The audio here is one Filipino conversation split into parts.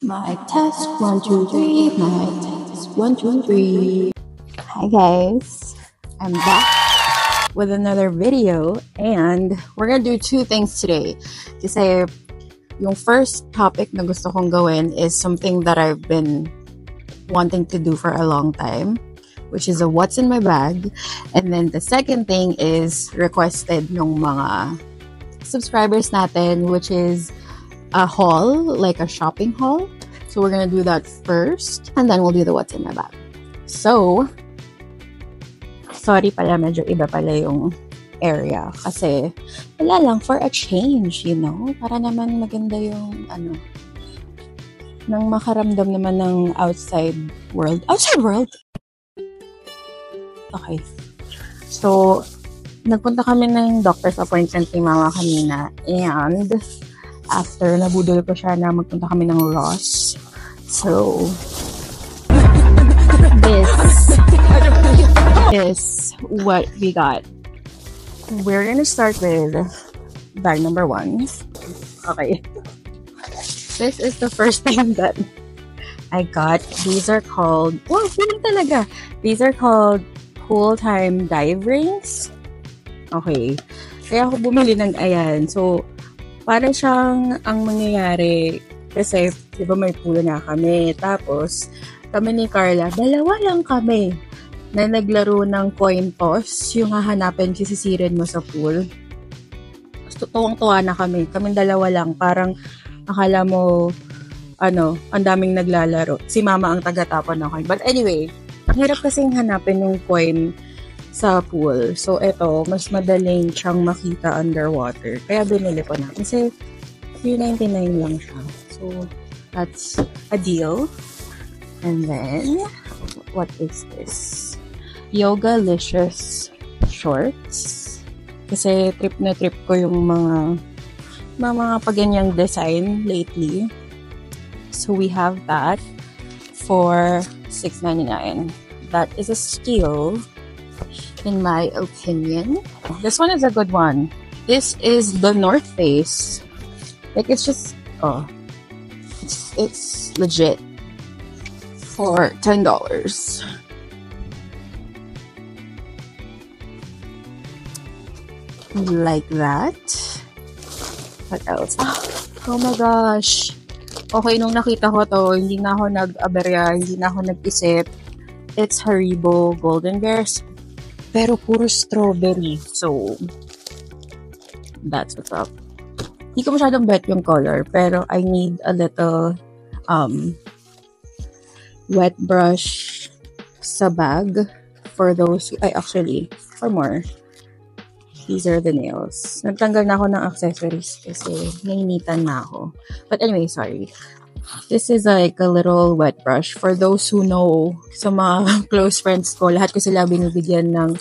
Mic test, one, two, three. Mic test, one, two, three. Hi guys, I'm back with another video and we're gonna do two things today. Kasi yung first topic na gusto kong gawin is something that I've been wanting to do for a long time, which is a what's in my bag. And then the second thing is requested ng mga subscribers natin, which is a haul, like a shopping haul. So we're gonna do that first, and then we'll do the what's in my bag. So, sorry pala, medyo iba pala yung area. Kasi, wala lang, for a change, you know? Para naman maganda yung, nang makaramdam naman ng outside world. Outside world? Okay. So, nagpunta kami ng doctor's appointment ni Mama kanina, and after, nabudol ko siya na magpunta kami ng Ross. So, this is what we got. We're gonna start with bag number 1. Okay. This is the first thing that I got. These are called, feeling talaga. These are called Pool Time Dive Rings. Okay. Kaya ako bumili ng ayan. So, para siyang ang mangyayari, kasi di ba may pool na kami. Tapos, kami ni Carla, dalawa lang kami na naglaro ng coin toss. Yung hahanapin, sisisirin mo sa pool. Tuwang-tuwa na kami. Kaming dalawa lang. Parang akala mo, ang daming naglalaro. Si Mama ang taga-tapon ng coin. But anyway, ang hirap kasing hanapin yung coin sa pool. So, eto, mas madaling siyang makita underwater. Kaya binili ko na. Kasi, $3.99 lang siya. So, that's a deal. And then, what is this? Yogalicious shorts. Kasi, trip na trip ko yung mga paganyang design lately. So, we have that for $6.99. That is a steal, in my opinion. This one is a good one. This is the North Face. Like, it's just, it's legit for $10. Like that. What else? Oh my gosh. Okay, nung nakita ko to, hindi na ako nag-aberya, hindi na ako nag-isip. It's Haribo Golden Bears. Pero puro strawberry. So, that's what's up. Hindi ko masyadong bet yung color, pero I need a little wet brush sa bag for those, for more. These are the nails. Nagtanggal na ako ng accessories kasi nainitan na ako. But anyway, sorry. This is like a little wet brush. For those who know, sa mga close friends ko, lahat ko sila binibigyan ng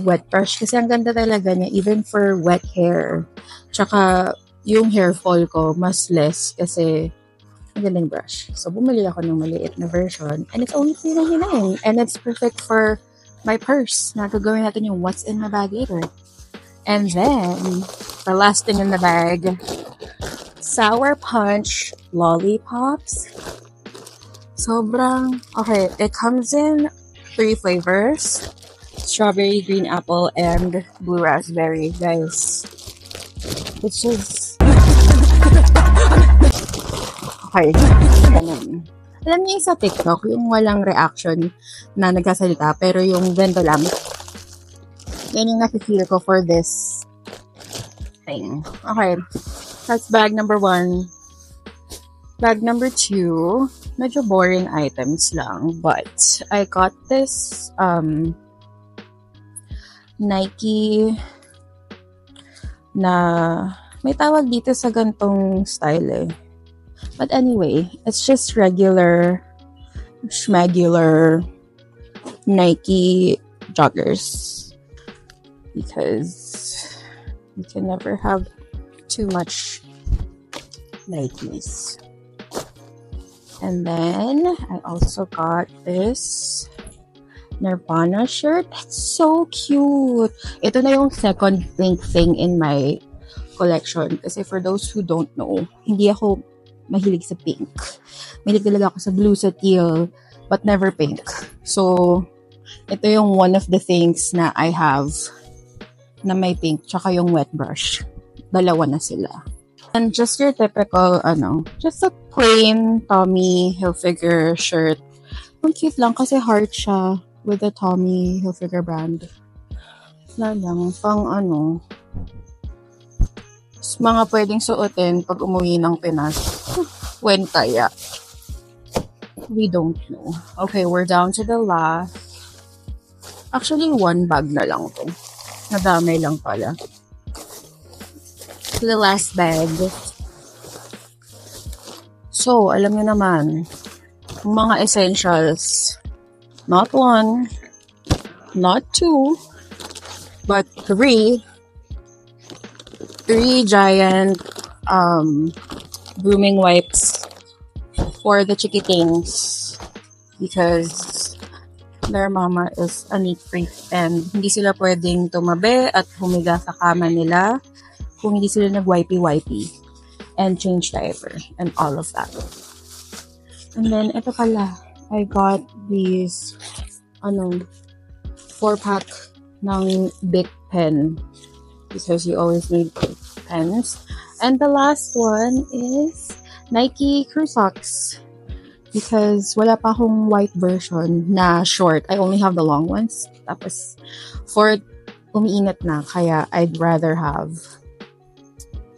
wet brush. Kasi ang ganda talaga niya, even for wet hair. Tsaka, yung hair fall ko, mas less kasi ang gandang brush. So, bumili ako ng maliit na version. And it's only $3.99. And it's perfect for my purse. Nagagawin natin yung what's in my bag later. And then, the last thing in the bag, Sour Punch lollipops. Sobrang, okay, it comes in 3 flavors. Strawberry, green apple, and blue raspberry, guys. It's just, okay, ganun. Alam niyo sa TikTok, yung walang reaction na nagsasalita, pero yung ganito lang. Yan yung nafe-feel ko for this thing. Okay. That's bag number 1. Bag number 2, medyo boring items lang, but I got this Nike na may tawag dito sa gantong style eh. But anyway, it's just regular, schmegular Nike joggers because you can never have too much Nikes. And then I also got this Nirvana shirt. It's so cute. Ito na yung second pink thing in my collection. Kasi for those who don't know, hindi ako mahilig sa pink. Mahilig talaga ako sa blue, sa teal, but never pink. So, ito yung one of the things na I have na may pink, tsaka yung wet brush. Dalawa na sila. And just your typical, just a plain Tommy Hilfiger shirt. Ang cute lang kasi heart siya with the Tommy Hilfiger brand. Wala lang, pang mga pwedeng suotin pag umuwi ng Pinas. When kaya? We don't know. Okay, we're down to the last. Actually, one bag na lang to. Nadamay lang pala. The last bag. So, alam niyo naman, yung mga essentials. Not one, not two, but three giant grooming wipes for the chickitings because their mama is a neat freak and hindi sila pwedeng tumabi at humiga sa kama nila kung hindi sila nag-wipey and change diaper and all of that. And then, ito pala, I got these 4-pack ng Bic pen because you always need pens. And the last one is Nike Crew Socks because wala pa akong white version na short. I only have the long ones. Tapos, for umiinit na, kaya I'd rather have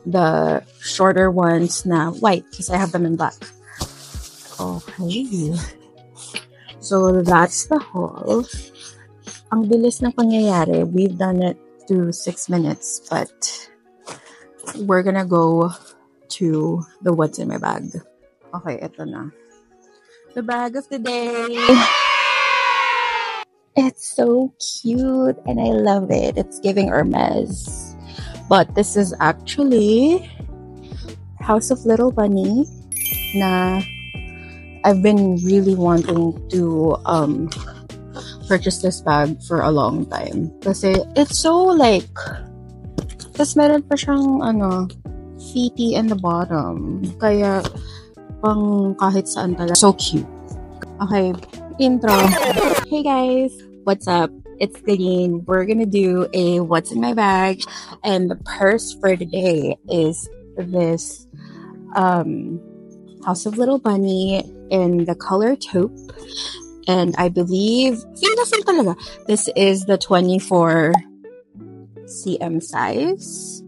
the shorter ones na white because I have them in black. Okay. So, that's the haul. Ang bilis ng pangyayari. We've done it to 6 minutes, but we're gonna go to the what's in my bag. Okay, ito na. The bag of the day. It's so cute and I love it. It's giving Hermes. But this is actually House of Little Bunny na I've been really wanting to purchase this bag for a long time. Kasi it's so tas meron pa siyang feety in the bottom. Kaya pang kahit saan talaga. So cute. Okay, intro. Hey guys, what's up? It's Celine. We're gonna do a what's in my bag. And the purse for today is this House of Little Bunny in the color taupe. And I believe, feel talaga, this is the 24 cm size.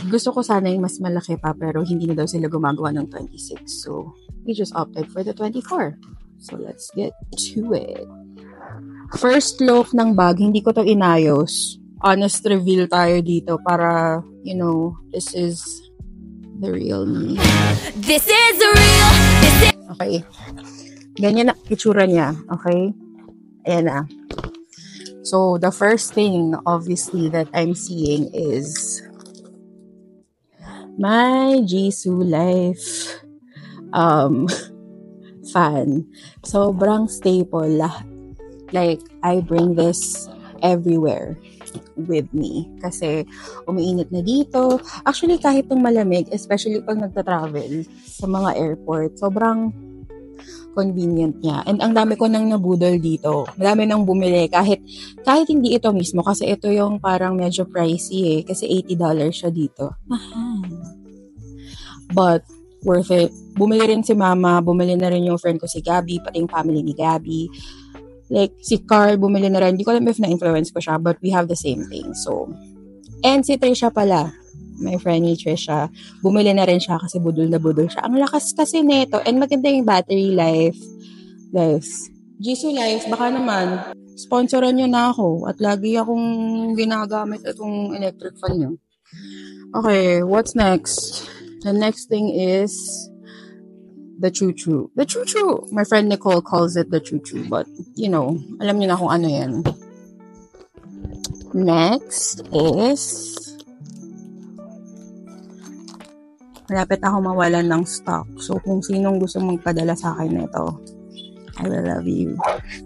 Gusto ko sana yung mas malaki pa, pero hindi na daw sila gumagawa ng 26. So, we just opted for the 24. So, let's get to it. First look ng bag, hindi ko to inayos. Honest reveal tayo dito para, this is the real me. This is the real, Okay. Ganyan na itsura niya. Okay? Ayan na. So, the first thing, obviously, that I'm seeing is my Jisoo Life fan. Sobrang staple. Like, I bring this everywhere with me. Kasi, umiinit na dito. Actually, kahit nung malamig, especially pag nagta-travel sa mga airport, sobrang convenient niya. And ang dami ko nang nabudol dito. Madami nang bumili kahit hindi ito mismo kasi ito yung parang medyo pricey kasi $80 siya dito. Mahal. But worth it. Bumili rin si Mama, bumili na rin yung friend ko si Gabby, pati yung family ni Gabby. Like si Carl bumili na rin. Hindi ko alam if na-influence ko siya, but we have the same thing. So, and si Trisha pala. My friend ni Trisha, bumili na rin siya kasi budol na budol siya. Ang lakas kasi nito and maganda yung battery life. Guys, Jisoo Life, baka naman, sponsoran nyo na ako at lagi akong ginagamit itong electric fan nyo. Okay, what's next? The next thing is the choo-choo. The choo-choo! My friend Nicole calls it the choo-choo, but, alam nyo na kung ano yan. Next is malapit ako mawalan ng stock. So, kung sinong gusto magpadala sa akin nito, I will love you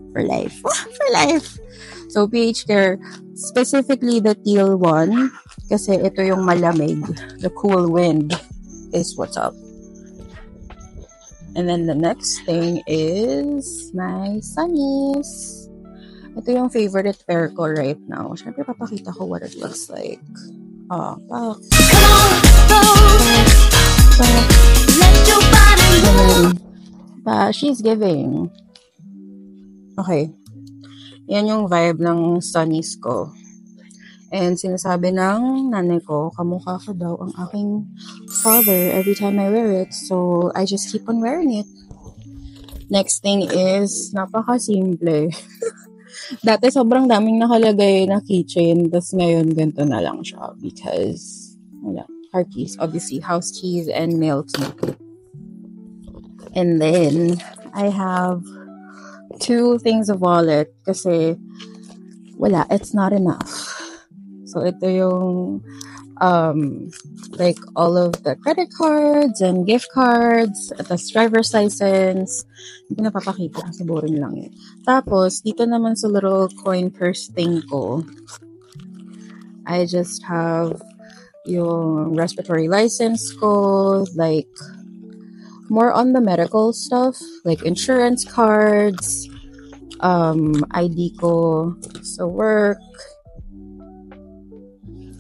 for life. For life! So, PH Care, specifically the teal one, kasi ito yung malamig. The cool wind is what's up. And then the next thing is my sunnies. Ito yung favorite pair ko right now. Siyempre, papakita ko what it looks like. Oh, pak. She's giving. Okay. Yan yung vibe ng sunnies ko. And sinasabi ng nanay ko, kamukha ko daw ang aking father every time I wear it. So, I just keep on wearing it. Next thing is, napaka-simple. Dati sobrang daming nakalagay na keychain, tas ngayon ganito na lang siya because, car keys, obviously, house keys and mail key. And then, I have 2 things of wallet kasi wala, it's not enough. So, ito yung, like, all of the credit cards and gift cards, at the driver's license. Hindi ko napapakita kasi boring lang yun. Tapos, dito naman sa little coin purse thing ko, I just have yung respiratory license ko, like, more on the medical stuff, like insurance cards, ID ko sa work,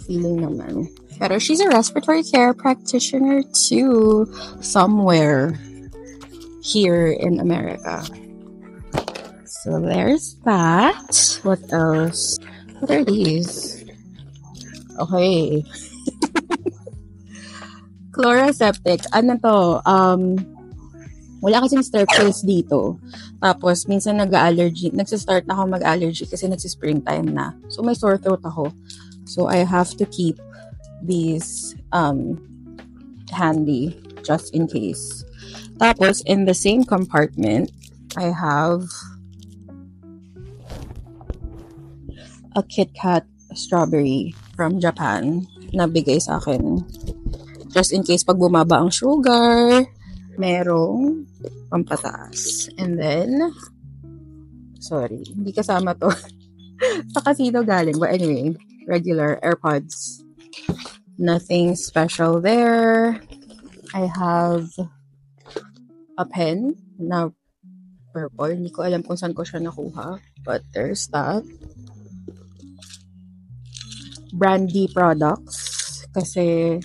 feeling naman. Pero she's a respiratory care practitioner too, somewhere here in America. So there's that. What else? What are these? Okay. Chloraseptic. Ano to? Wala kasing strepsils dito. Tapos, minsan nag-allergy. Nagsistart ako mag-allergy kasi nagsi-springtime na. So, may sore throat ako. So, I have to keep these handy just in case. Tapos, in the same compartment, I have a Kit Kat strawberry from Japan na bigay sa akin. Just in case pag bumaba ang sugar, merong pampataas. And then, sorry, hindi kasama to. Sa casino galing. But anyway, regular AirPods. Nothing special there. I have a pen na purple. Hindi ko alam kung saan ko siya nakuha. But there's that. Brandy products. Kasi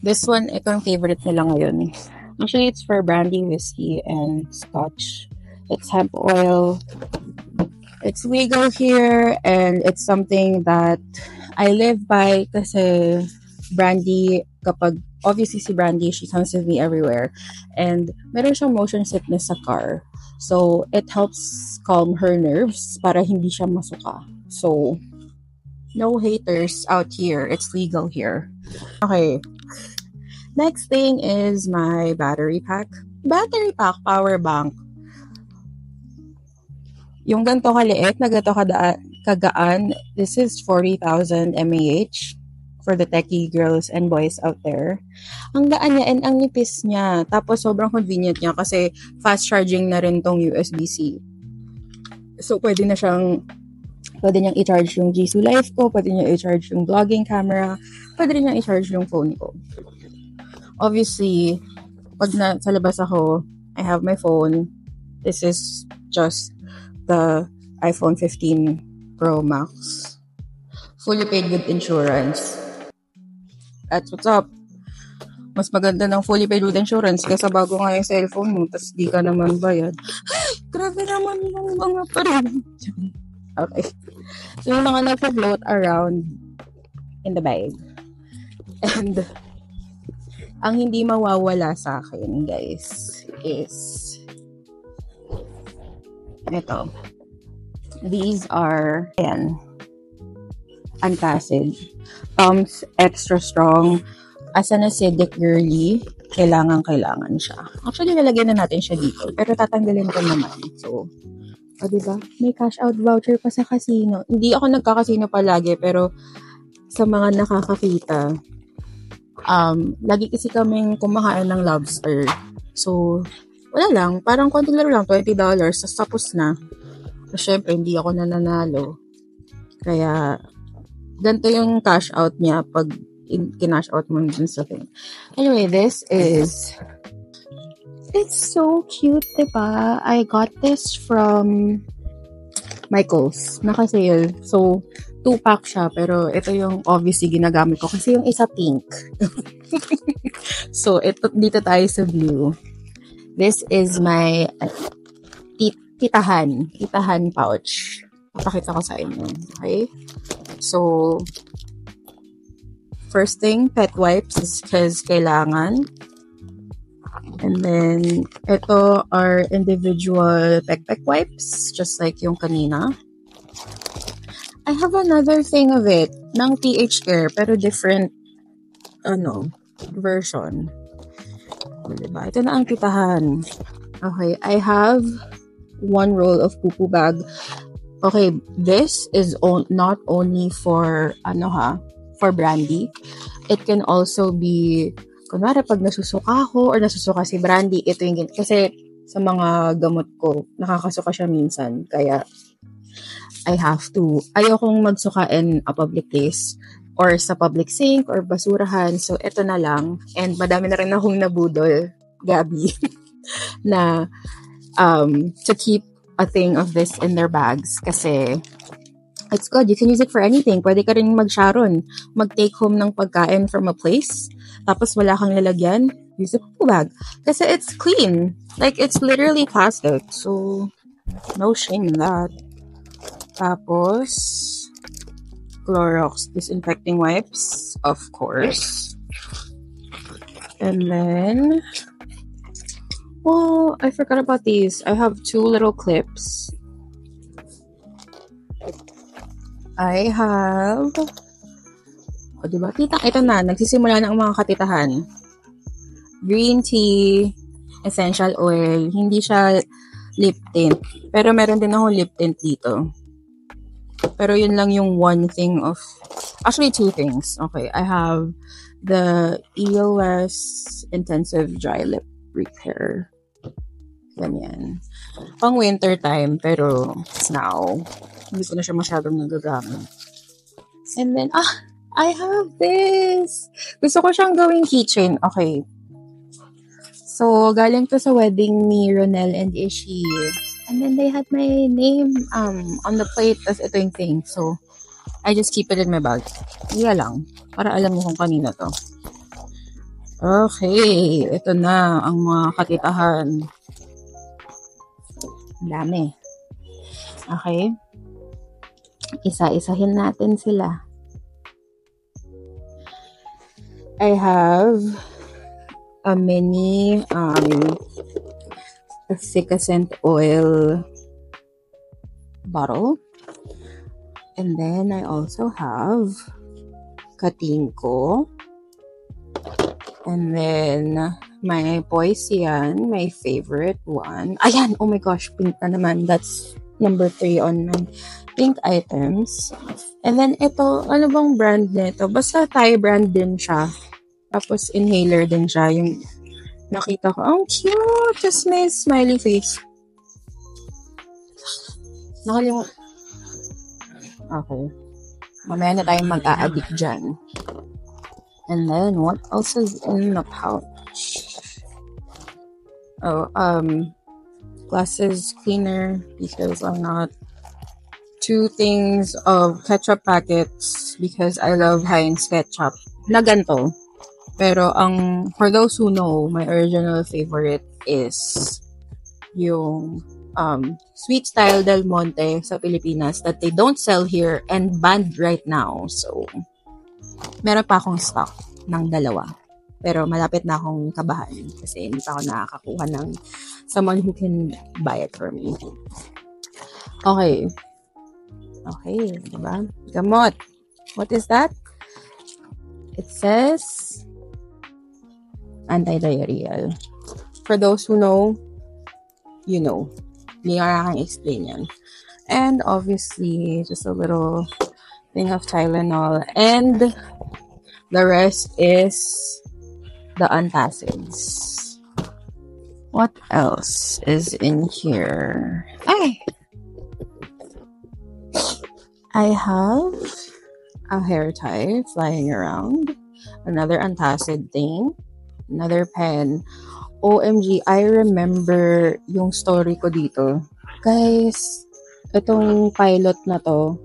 this one, ito ang favorite nila ngayon. Actually, it's for brandy, whiskey, and scotch. It's hemp oil. It's legal here, and it's something that I live by kasi Brandy, obviously si Brandy, she comes with me everywhere. And meron siyang motion sickness sa car. So, it helps calm her nerves para hindi siya masuka. So, no haters out here. It's legal here. Okay. Next thing is my battery pack. Battery pack, power bank. Yung ganito kaliit, na ganito kagaan, this is 40,000 mAh for the techie girls and boys out there. Ang gaan niya and ang nipis niya. Tapos sobrang convenient niya kasi fast charging na rin tong USB-C. So pwede niyang i-charge yung Jisoo Life ko, pwede niyang i-charge yung vlogging camera, pwede rin niyang i-charge yung phone ko. Obviously, pag sa labas ako, I have my phone. This is just the iPhone 15 Pro Max. Fully paid with insurance. That's what's up. Mas maganda ng fully paid with insurance kaysa bago nga yung cellphone mo, tas di ka naman bayad. Grabe naman yung mga parang. Okay. So, yung mga nagpa-float around in the bag. And, ang hindi mawawala sa akin, guys, is ito. These are, ayan, antacid. Tom's Extra Strong. As an acidic girly, kailangan siya. Actually, lalagyan na natin siya dito. Pero tatanggalin ko naman. So, diba? May cash out voucher pa sa casino. Hindi ako nagka-casino palagi, pero sa mga nakakakita, lagi kasi kaming kumakain ng lobster. So, wala lang. Parang konti laro lang, $20. Tapos na. So, syempre, hindi ako nananalo. Kaya, ganito yung cash out niya pag kinash out mo dun sa thing. Anyway, this is It's so cute, diba? I got this from Michaels. Naka-sale. So, 2-pack siya. Pero ito yung obviously ginagamit ko. Kasi yung isa pink. So, dito tayo sa blue. This is my titahan pouch. Papakita ko sa inyo. Okay? So, first thing, pet wipes because kailangan. And then, ito are individual pek-pek wipes, just like yung kanina. I have another thing of it, ng PH Care, pero different, version. Diba? Ito na ang titahan. Okay, I have 1 roll of poo-poo bag. Okay, this is not only for, for Brandy. It can also be, kunwari pag nasusuka ako or nasusuka si Brandy, ito yung, kasi sa mga gamot ko, nakakasuka siya minsan. Kaya, ayokong magsuka in a public place or sa public sink or basurahan. So, ito na lang. And madami na rin akong nabudol, Gabi, na to keep a thing of this in their bags. Kasi, it's good. You can use it for anything. Pwede ka rin mag-sharon. Mag-take home ng pagkain from a place. Tapos wala kang lalagyan. Use a poo bag. Kasi it's clean. Like, it's literally plastic. So, no shame in that. Tapos, Clorox disinfecting wipes. Of course. And then, I forgot about these. I have 2 little clips. I have, diba? Tita, ito na, nagsisimula na ang mga katitahan. Green tea, essential oil, hindi siya lip tint. Pero meron din ako lip tint dito. Pero yun lang yung one thing of, actually 2 things. Okay, I have the EOS Intensive Dry Lip Repair. Ganyan. Pang winter time, pero now, hindi ko na siya masyadong nagagamit. And then, I have this! Gusto ko siyang gawing keychain. Okay. So, galing to sa wedding ni Ronel and Ishi. And then they had my name on the plate. Tas ito yung thing. So, I just keep it in my bag. Iya lang. Para alam mo kung kanina to. Okay. Ito na ang mga katitahan. Dami. Okay. Isa-isahin natin sila. I have a mini efficacent oil bottle. And then I also have Katinko. And then my Poisian, my favorite one. Ayan! Oh my gosh, pink na naman. That's number 3 on my pink items. And then ito, ano bang brand nito? Basta Thai brand din siya. Tapos inhaler din siya. Yung nakita ko, ang cute! Just may smiley face. Nakalimut. Okay. Mamaya na tayong mag-a-addict dyan. And then, what else is in the pouch? Glasses cleaner because I'm not. 2 things of ketchup packets because I love Heinz ketchup. Na ganito. Pero for those who know, my original favorite is yung Sweet Style Del Monte sa Pilipinas that they don't sell here and banned right now. So, meron pa akong stock ng 2. Pero malapit na akong kabahan kasi hindi pa ako nakakakuha ng someone who can buy it for me. Okay. Okay, diba? Gamot. What is that? It says anti-diarrheal. For those who know, you know. Hindi nga nakang explain yan. And obviously, just a little thing of Tylenol. And the rest is the antacids. What else is in here? I have a hair tie flying around. Another antacid thing. Another pen. OMG, I remember yung story ko dito. Guys, itong pilot na to,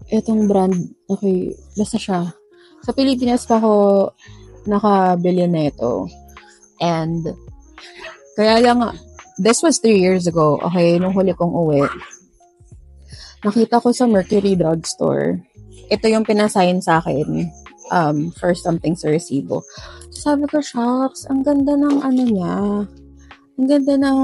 itong brand, okay, basta siya. Sa Pilipinas pa ako nakabili na ito. And, kaya lang, this was 3 years ago, okay, nung huli kong uwi. Nakita ko sa Mercury Drugstore. Ito yung pinasign sa akin for something sa resibo. Sabi ko, shucks, ang ganda ng ano niya. Ang ganda ng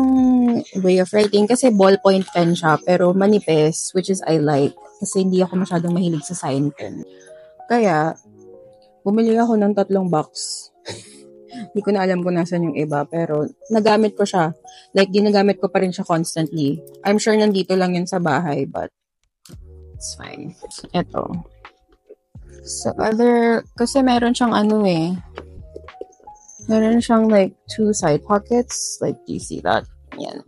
way of writing kasi ballpoint pen siya pero manipis, which is I like kasi hindi ako masyadong mahilig sa sign pen. Kaya, bumili ako ng 3 box. Hindi ko na alam kung nasan yung iba pero nagamit ko siya. Like, ginagamit ko pa rin siya constantly. I'm sure nandito lang yun sa bahay but it's fine. Ito. So, kasi meron siyang meron siyang like 2 side pockets. Like, do you see that? Yan.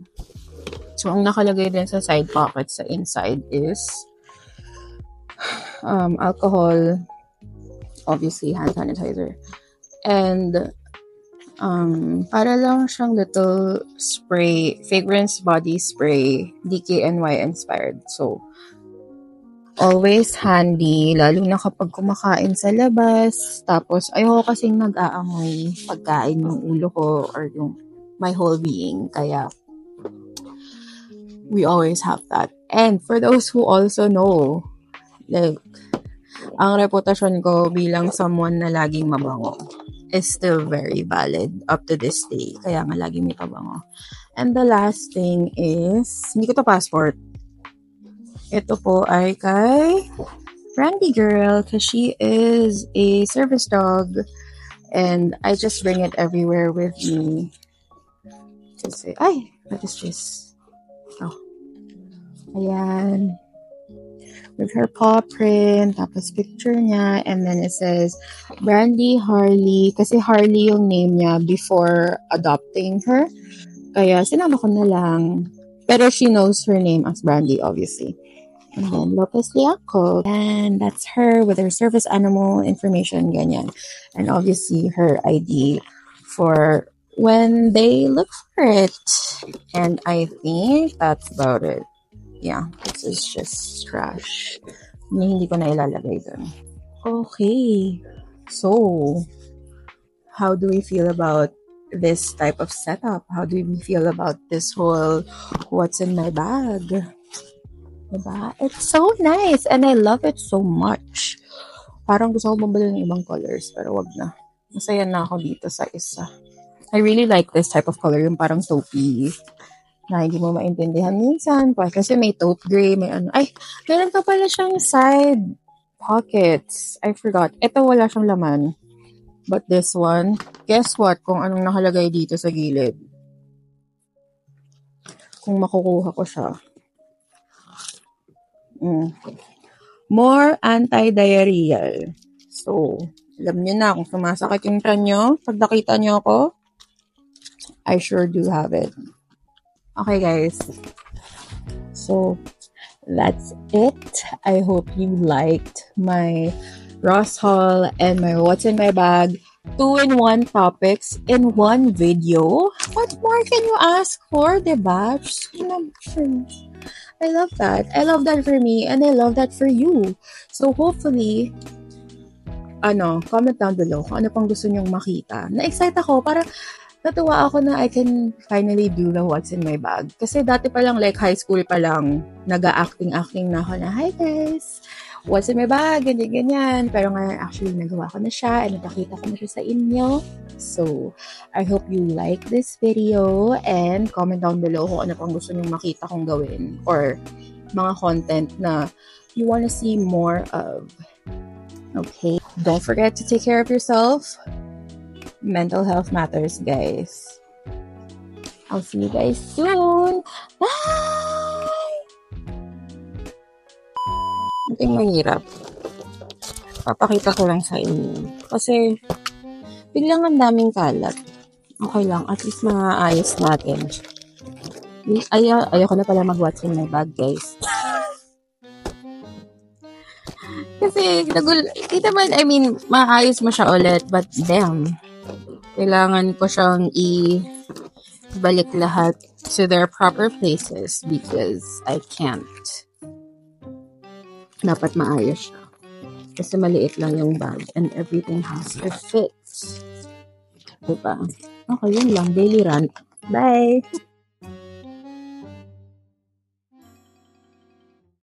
So, ang nakalagay din sa side pockets sa inside is alcohol, obviously hand sanitizer, and para lang siyang little spray, fragrance body spray, DKNY inspired. So, always handy, lalo na kapag kumakain sa labas. Tapos, ayoko kasing nag-aamoy pagkain yung ulo ko or yung my whole being. Kaya, we always have that. And for those who also know, like, ang reputasyon ko bilang someone na laging mabango is still very valid up to this day. Kaya nga laging may pabango. And the last thing is, hindi ko to passport. Ito po ay kay Brandy Girl because she is a service dog and I just bring it everywhere with me. Kasi, ay, what is this? Oh. Ayan. With her paw print, tapos picture niya, and then it says, Brandy Harley, kasi Harley yung name niya before adopting her. Kaya sinama ko na lang. Pero she knows her name as Brandy, obviously. And then Lopez Liaco. And that's her with her service animal information, ganyan. And obviously her ID for when they look for it. And I think that's about it. Yeah, this is just trash. Hindi ko na ilalagay dun. Okay. So, how do we feel about this type of setup? How do we feel about this whole what's in my bag? Diba? It's so nice and I love it so much. Parang gusto ko bumili ng ibang colors pero wag na. Masaya na ako dito sa isa. I really like this type of color, yung parang taupey. Na hindi mo maintindihan minsan. Kasi may taupe gray, may ano. Ay, meron pa pala siyang side pockets. I forgot. Ito wala siyang laman. But this one, guess what? Kung anong nakalagay dito sa gilid. Kung makukuha ko siya. More anti-diarrheal. So, alam niyo na kung sumasakit yung tiyan nyo, pag nakita nyo ako, I sure do have it. Okay, guys. So, that's it. I hope you liked my Ross haul and my what's in my bag 2-in-1 topics in one video. What more can you ask for, diba? I love that. I love that for me and I love that for you. So, hopefully, comment down below kung ano pang gusto nyong makita. Na-excite ako para natuwa ako na I can finally do the what's in my bag. Kasi dati pa lang, like high school pa lang, nag-acting na ako na, hi guys, what's in my bag, ganyan. Pero ngayon, actually, nagawa ko na siya and napakita ko na siya sa inyo. So, I hope you like this video and comment down below kung ano pang gusto nyong makita kong gawin or mga content na you wanna see more of. Okay? Don't forget to take care of yourself. Mental health matters, guys. I'll see you guys soon. Bye! Ito yung mahirap. Papakita ko lang sa inyo. Kasi, biglang ang daming kalat. Okay lang. At least maayos natin. Ayoko na pala mag-what's in my bag, guys. Kasi, maayos mo siya ulit. But, damn. Kailangan ko siyang ibalik lahat to their proper places because I can't. Dapat maayos siya. Kasi maliit lang yung bag and everything has to fit. Diba? Okay, yun lang. Daily rant. Bye!